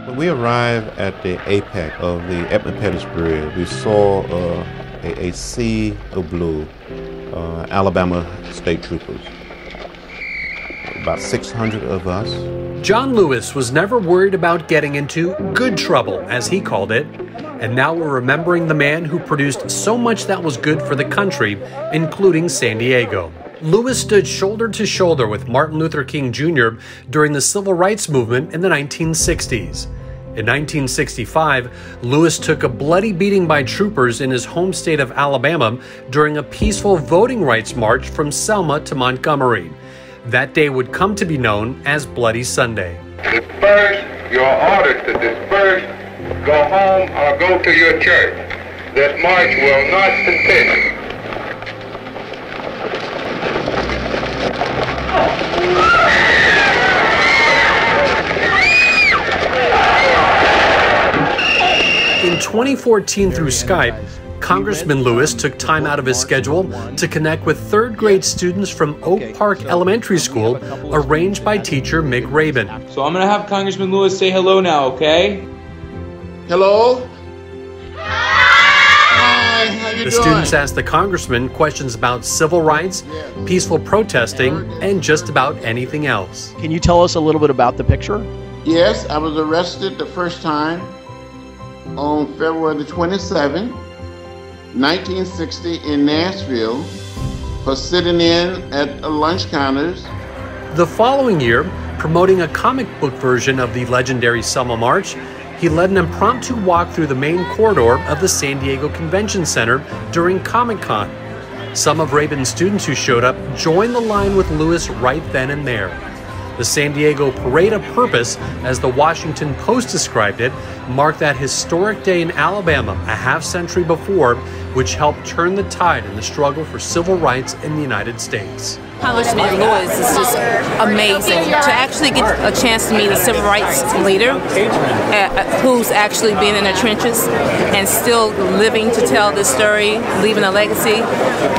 When we arrived at the apex of the Edmund Pettus Bridge, we saw a sea of blue, Alabama state troopers. About 600 of us. John Lewis was never worried about getting into good trouble, as he called it. And now we're remembering the man who produced so much that was good for the country, including San Diego. Lewis stood shoulder to shoulder with Martin Luther King Jr. during the civil rights movement in the 1960s. In 1965, Lewis took a bloody beating by troopers in his home state of Alabama during a peaceful voting rights march from Selma to Montgomery. That day would come to be known as Bloody Sunday. Disperse, your orders to disperse, go home or go to your church. This march will not continue. In 2014 through Skype, Congressman Lewis took time out of his schedule to connect with third grade students from Oak Park Elementary School, arranged by teacher Mick Rabin. So I'm going to have Congressman Lewis say hello now, okay? Hello? Hi, how you doing? The students asked the congressman questions about civil rights, peaceful protesting, and just about anything else. Can you tell us a little bit about the picture? Yes, I was arrested the first time on February the 27th, 1960 in Nashville for sitting in at lunch counters. The following year, promoting a comic book version of the legendary Selma March, he led an impromptu walk through the main corridor of the San Diego Convention Center during Comic-Con. Some of Rabin's students who showed up joined the line with Lewis right then and there. The San Diego Parade of Purpose, as the Washington Post described it, marked that historic day in Alabama a half-century before, which helped turn the tide in the struggle for civil rights in the United States. Congressman Lewis is just amazing. To actually get a chance to meet a civil rights leader who's actually been in the trenches and still living to tell this story, leaving a legacy,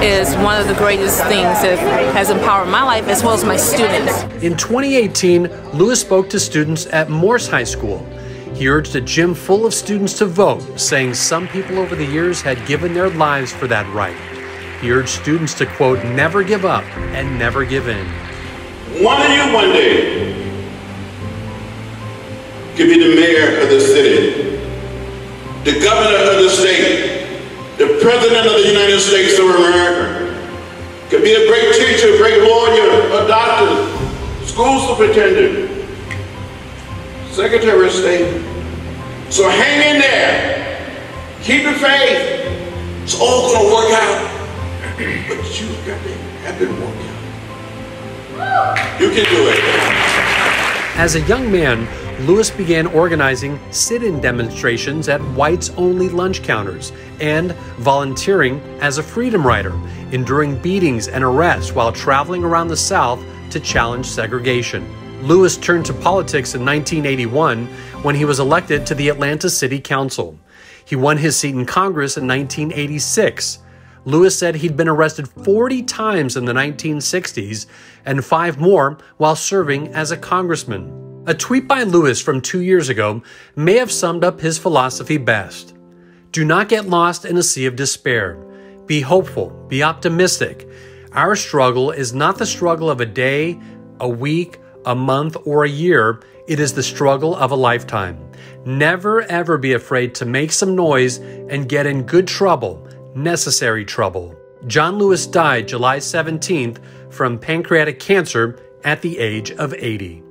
is one of the greatest things that has empowered my life as well as my students. In 2018, Lewis spoke to students at Morse High School. He urged a gym full of students to vote, saying some people over the years had given their lives for that right. He urged students to, quote, never give up and never give in. One of you one day could be the mayor of the city, the governor of the state, the president of the United States of America, could be a great teacher, a great lawyer, a doctor, school superintendent, secretary of state. So hang in there, keep your faith, it's all gonna work out. But you got to have it work out. You can do it. As a young man, Lewis began organizing sit-in demonstrations at whites-only lunch counters and volunteering as a freedom rider, enduring beatings and arrests while traveling around the South to challenge segregation. Lewis turned to politics in 1981 when he was elected to the Atlanta City Council. He won his seat in Congress in 1986. Lewis said he'd been arrested 40 times in the 1960s and 5 more while serving as a congressman. A tweet by Lewis from 2 years ago may have summed up his philosophy best. Do not get lost in a sea of despair. Be hopeful, be optimistic. Our struggle is not the struggle of a day, a week, a month, or a year. It is the struggle of a lifetime. Never ever be afraid to make some noise and get in good trouble. Necessary trouble. John Lewis died July 17th from pancreatic cancer at the age of 80.